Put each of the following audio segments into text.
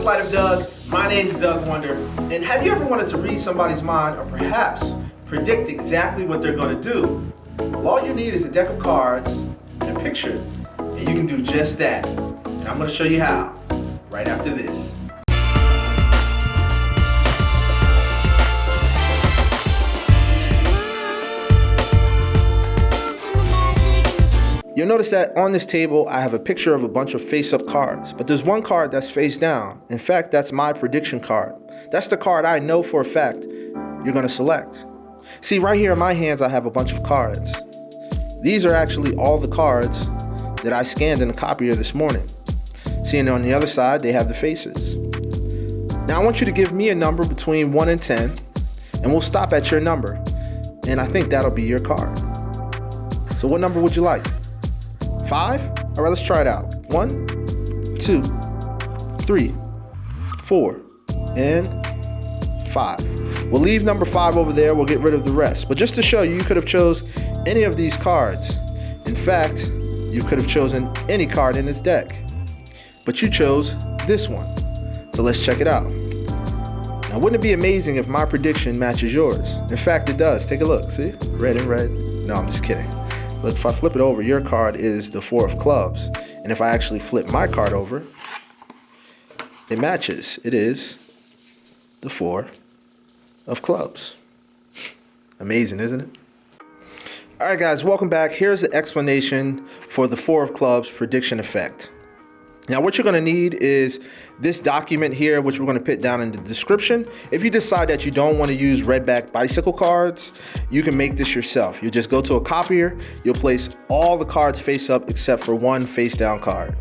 What's Light of Doug? My name is Doug Wonder. And have you ever wanted to read somebody's mind or perhaps predict exactly what they're going to do? Well, all you need is a deck of cards and a picture, and you can do just that. And I'm going to show you how right after this. You'll notice that on this table, I have a picture of a bunch of face-up cards, but there's one card that's face down. In fact, that's my prediction card. That's the card I know for a fact you're gonna select. See, right here in my hands, I have a bunch of cards. These are actually all the cards that I scanned in the copier this morning. See, and on the other side, they have the faces. Now, I want you to give me a number between 1 and 10, and we'll stop at your number. And I think that'll be your card. So what number would you like? 5? All right, let's try it out. 1, 2, 3, 4, and 5. We'll leave number 5 over there. We'll get rid of the rest. But just to show you, you could have chose any of these cards. In fact, you could have chosen any card in this deck. But you chose this one. So let's check it out. Now, wouldn't it be amazing if my prediction matches yours? In fact, it does. Take a look. See? Red and red. No, I'm just kidding. But if I flip it over, your card is the 4 of clubs. And if I actually flip my card over, it matches. It is the 4 of clubs. Amazing, isn't it? All right, guys, welcome back. Here's the explanation for the 4 of clubs prediction effect. Now, what you're going to need is this document here, which we're going to put down in the description. If you decide that you don't want to use redback bicycle cards, you can make this yourself. You just go to a copier, you'll place all the cards face up except for one face down card.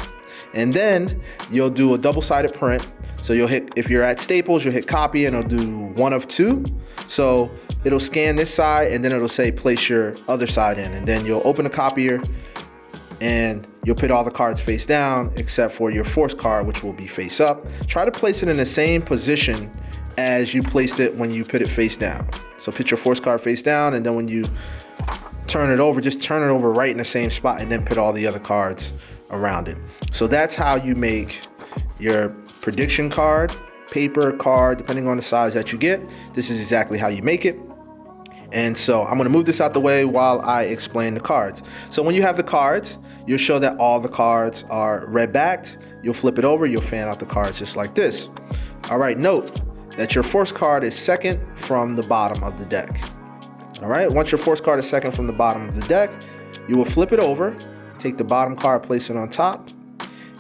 And then you'll do a double-sided print. So you'll hit, if you're at Staples, you'll hit copy and it'll do 1 of 2. So it'll scan this side and then it'll say place your other side in. And then you'll open the copier and you'll put all the cards face down except for your force card, which will be face up. Try to place it in the same position as you placed it when you put it face down. So put your force card face down, and then when you turn it over, just turn it over right in the same spot and then put all the other cards around it. So that's how you make your prediction card, paper card, depending on the size that you get. This is exactly how you make it. And so I'm going to move this out the way while I explain the cards. So when you have the cards, you'll show that all the cards are red backed. You'll flip it over, you'll fan out the cards just like this. All right, note that your force card is second from the bottom of the deck. All right, once your force card is second from the bottom of the deck, you will flip it over, take the bottom card, place it on top,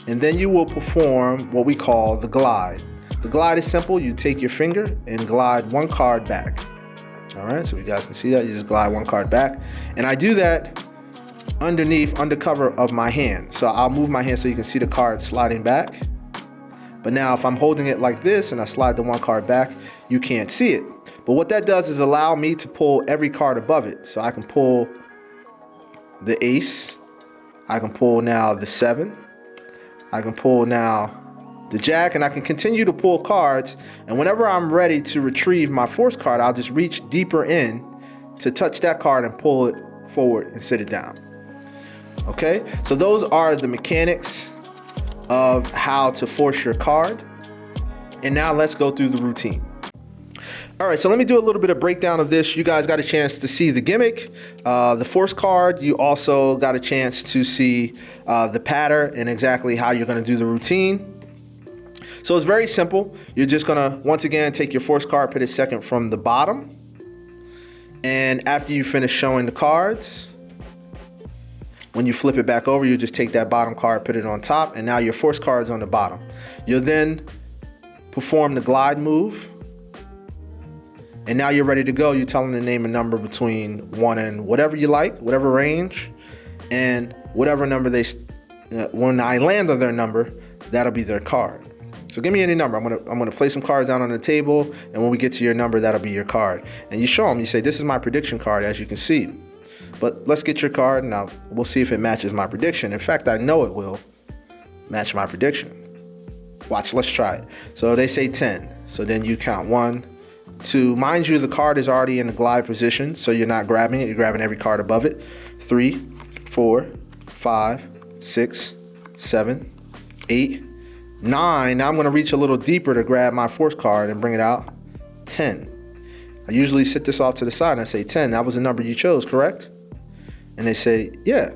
and then you will perform what we call the glide. The glide is simple. You take your finger and glide one card back. All right, so you guys can see that. You just glide one card back. And I do that under cover of my hand. So I'll move my hand so you can see the card sliding back. But now if I'm holding it like this and I slide the one card back, you can't see it. But what that does is allow me to pull every card above it. So I can pull the ace. I can pull now the 7. I can pull now the jack, and I can continue to pull cards, and whenever I'm ready to retrieve my force card, I'll just reach deeper in to touch that card and pull it forward and sit it down. Okay, so those are the mechanics of how to force your card. And now let's go through the routine. All right, so let me do a little bit of breakdown of this. You guys got a chance to see the gimmick, the force card. You also got a chance to see the pattern and exactly how you're going to do the routine. So it's very simple. You're just gonna, once again, take your force card, put it second from the bottom. And after you finish showing the cards, when you flip it back over, you just take that bottom card, put it on top, and now your force card's on the bottom. You'll then perform the glide move. And now you're ready to go. You tell them to name a number between 1 and whatever you like, whatever range, and whatever number when I land on their number, that'll be their card. So give me any number. I'm gonna play some cards down on the table, and when we get to your number, that'll be your card. And you show them. You say, "This is my prediction card," as you can see. But let's get your card now. We'll see if it matches my prediction. In fact, I know it will match my prediction. Watch. Let's try it. So they say 10. So then you count 1, 2. Mind you, the card is already in the glide position, so you're not grabbing it. You're grabbing every card above it. 3, 4, 5, 6, 7, 8. 9. Now I'm going to reach a little deeper to grab my 4th card and bring it out. 10. I usually sit this off to the side and I say 10. That was the number you chose, correct? And they say, yeah.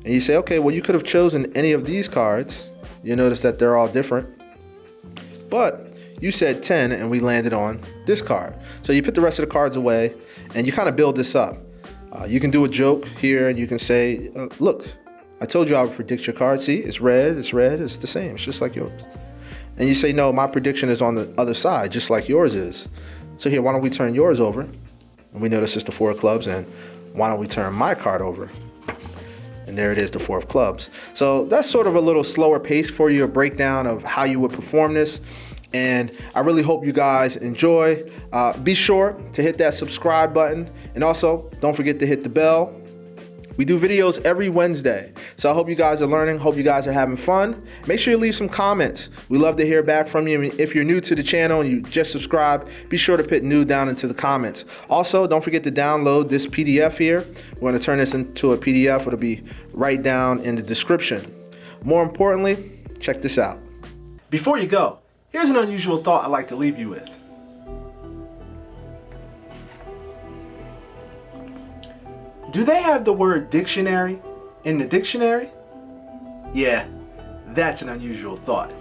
And you say, okay, well, you could have chosen any of these cards. You notice that they're all different. But you said 10 and we landed on this card. So you put the rest of the cards away and you kind of build this up. You can do a joke here and you can say, look, I told you I would predict your card. See, it's red, it's the same. It's just like yours. And you say, no, my prediction is on the other side, just like yours is. So here, why don't we turn yours over? And we notice it's the 4 of clubs. And why don't we turn my card over? And there it is, the 4 of clubs. So that's sort of a little slower pace for you, a breakdown of how you would perform this. And I really hope you guys enjoy. Be sure to hit that subscribe button. And also, don't forget to hit the bell. We do videos every Wednesday. So I hope you guys are learning. Hope you guys are having fun. Make sure you leave some comments. We love to hear back from you. If you're new to the channel and you just subscribed, be sure to put new down into the comments. Also, don't forget to download this PDF here. We're going to turn this into a PDF. It'll be right down in the description. More importantly, check this out. Before you go, here's an unusual thought I'd like to leave you with. Do they have the word dictionary in the dictionary? Yeah, that's an unusual thought.